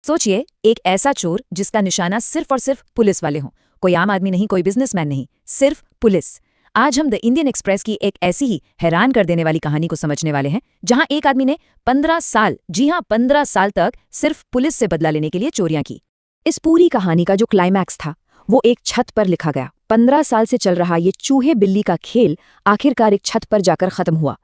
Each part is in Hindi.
सोचिए, एक ऐसा चोर जिसका निशाना सिर्फ और सिर्फ पुलिस वाले हों। कोई आम आदमी नहीं, कोई बिजनेसमैन नहीं, सिर्फ पुलिस। आज हम द इंडियन एक्सप्रेस की एक ऐसी ही हैरान कर देने वाली कहानी को समझने वाले हैं, जहां एक आदमी ने 15 साल, जी हां 15 साल तक सिर्फ पुलिस से बदला लेने के लिए चोरियां की। इस पूरी कहानी का जो क्लाइमैक्स था वो एक छत पर लिखा गया। 15 साल से चल रहा ये चूहे बिल्ली का खेल आखिरकार एक छत पर जाकर खत्म हुआ।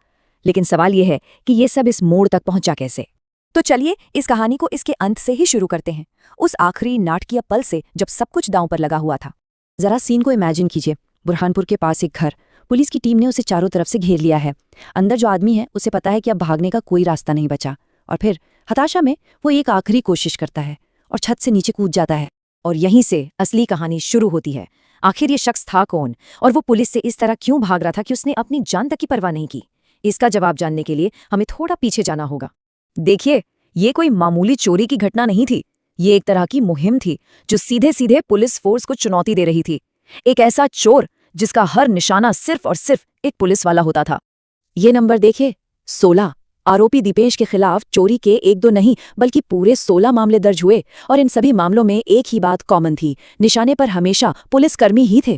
लेकिन सवाल यह है कि ये सब इस मोड़ तक पहुंचा कैसे। तो चलिए इस कहानी को इसके अंत से ही शुरू करते हैं, उस आखिरी नाटकीय पल से जब सब कुछ दांव पर लगा हुआ था। जरा सीन को इमेजिन कीजिए। बुरहानपुर के पास एक घर, पुलिस की टीम ने उसे चारों तरफ से घेर लिया है। अंदर जो आदमी है उसे पता है कि अब भागने का कोई रास्ता नहीं बचा, और फिर हताशा में वो एक आखिरी कोशिश करता है और छत से नीचे कूद जाता है। और यहीं से असली कहानी शुरू होती है। आखिर ये शख्स था कौन, और वो पुलिस से इस तरह क्यों भाग रहा था कि उसने अपनी जान तक की परवाह नहीं की। इसका जवाब जानने के लिए हमें थोड़ा पीछे जाना होगा। देखिए, ये कोई मामूली चोरी की घटना नहीं थी। ये एक तरह की मुहिम थी जो सीधे सीधे पुलिस फोर्स को चुनौती दे रही थी। एक ऐसा चोर जिसका हर निशाना सिर्फ और सिर्फ एक पुलिस वाला होता था। ये नंबर देखिए, 16। आरोपी दीपेश के खिलाफ चोरी के एक दो नहीं बल्कि पूरे 16 मामले दर्ज हुए, और इन सभी मामलों में एक ही बात कॉमन थी, निशाने पर हमेशा पुलिसकर्मी ही थे।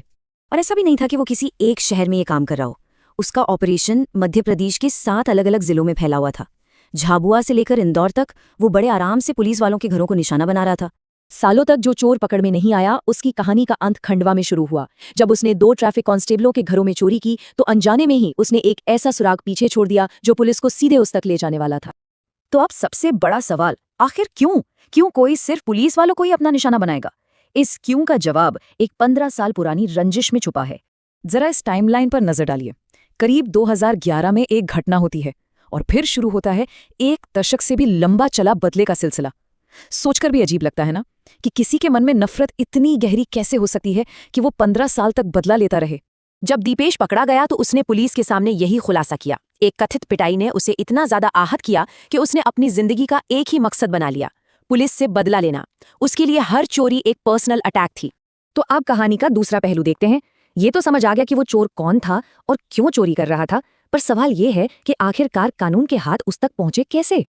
और ऐसा भी नहीं था कि वो किसी एक शहर में ये काम कर रहा हो। उसका ऑपरेशन मध्य प्रदेश के 7 अलग अलग जिलों में फैला हुआ था। झाबुआ से लेकर इंदौर तक वो बड़े आराम से पुलिस वालों के घरों को निशाना बना रहा था। सालों तक जो चोर पकड़ में नहीं आया, उसकी कहानी का अंत खंडवा में शुरू हुआ। जब उसने 2 ट्रैफिक कांस्टेबलों के घरों में चोरी की तो अनजाने में ही उसने एक ऐसा सुराग पीछे छोड़ दिया जो पुलिस को सीधे उस तक ले जाने वाला था। तो अब सबसे बड़ा सवाल, आखिर क्यों कोई सिर्फ पुलिस वालों को ही अपना निशाना बनाएगा? इस क्यों का जवाब एक 15 साल पुरानी रंजिश में छुपा है। जरा इस टाइमलाइन पर नजर डालिए। करीब 2011 में एक घटना होती है, और फिर शुरू होता है एक दशक से भी लंबा चला बदले का सिलसिला। सोचकर भी अजीब लगता है ना, कि किसी के मन में नफरत इतनी गहरी कैसे हो सकती है कि वो 15 साल तक बदला लेता रहे। जब दीपेश पकड़ा गया तो उसने पुलिस के सामने यही खुलासा किया। एक कथित पिटाई ने उसे इतना ज्यादा आहत किया कि उसने अपनी जिंदगी का एक ही मकसद बना लिया, पुलिस से बदला लेना। उसके लिए हर चोरी एक पर्सनल अटैक थी। तो अब कहानी का दूसरा पहलू देखते हैं। ये तो समझ आ गया कि वो चोर कौन था और क्यों चोरी कर रहा था, पर सवाल ये है कि आखिरकार कानून के हाथ उस तक पहुंचे कैसे?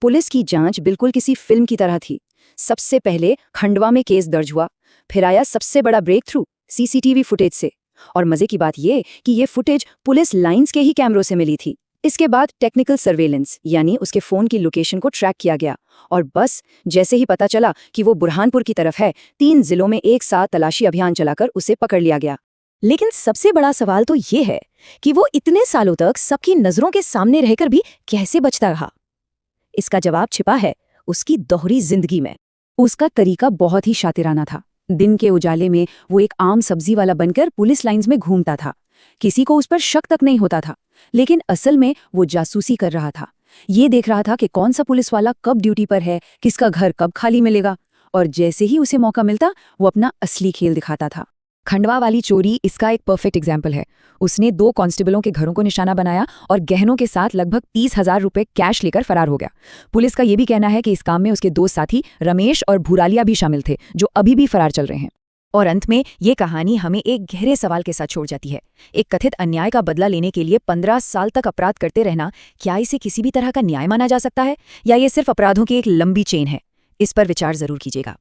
पुलिस की जांच बिल्कुल किसी फिल्म की तरह थी। सबसे पहले खंडवा में केस दर्ज हुआ, फिर आया सबसे बड़ा ब्रेक थ्रू सीसीटीवी फुटेज से। और मजे की बात ये कि ये फुटेज पुलिस लाइंस के ही कैमरों से मिली थी। इसके बाद टेक्निकल सर्वेलेंस, यानी उसके फोन की लोकेशन को ट्रैक किया गया, और बस जैसे ही पता चला कि वो बुरहानपुर की तरफ है, 3 जिलों में एक साथ तलाशी अभियान चलाकर उसे पकड़ लिया गया। लेकिन सबसे बड़ा सवाल तो ये है कि वो इतने सालों तक सबकी नजरों के सामने रहकर भी कैसे बचता रहा। इसका जवाब छिपा है उसकी दोहरी जिंदगी में। उसका तरीका बहुत ही शातिराना था। दिन के उजाले में वो एक आम सब्जी वाला बनकर पुलिस लाइंस में घूमता था। किसी को उस पर शक तक नहीं होता था, लेकिन असल में वो जासूसी कर रहा था। ये देख रहा था कि कौन सा पुलिस वाला कब ड्यूटी पर है, किसका घर कब खाली मिलेगा, और जैसे ही उसे मौका मिलता वो अपना असली खेल दिखाता था। खंडवा वाली चोरी इसका एक परफेक्ट एग्जाम्पल है। उसने 2 कांस्टेबलों के घरों को निशाना बनाया और गहनों के साथ लगभग 30,000 रुपए कैश लेकर फरार हो गया। पुलिस का यह भी कहना है कि इस काम में उसके 2 साथी रमेश और भूरालिया भी शामिल थे, जो अभी भी फरार चल रहे हैं। और अंत में ये कहानी हमें एक गहरे सवाल के साथ छोड़ जाती है। एक कथित अन्याय का बदला लेने के लिए 15 साल तक अपराध करते रहना, क्या इसे किसी भी तरह का न्याय माना जा सकता है, या ये सिर्फ अपराधों की एक लंबी चेन है? इस पर विचार जरूर कीजिएगा।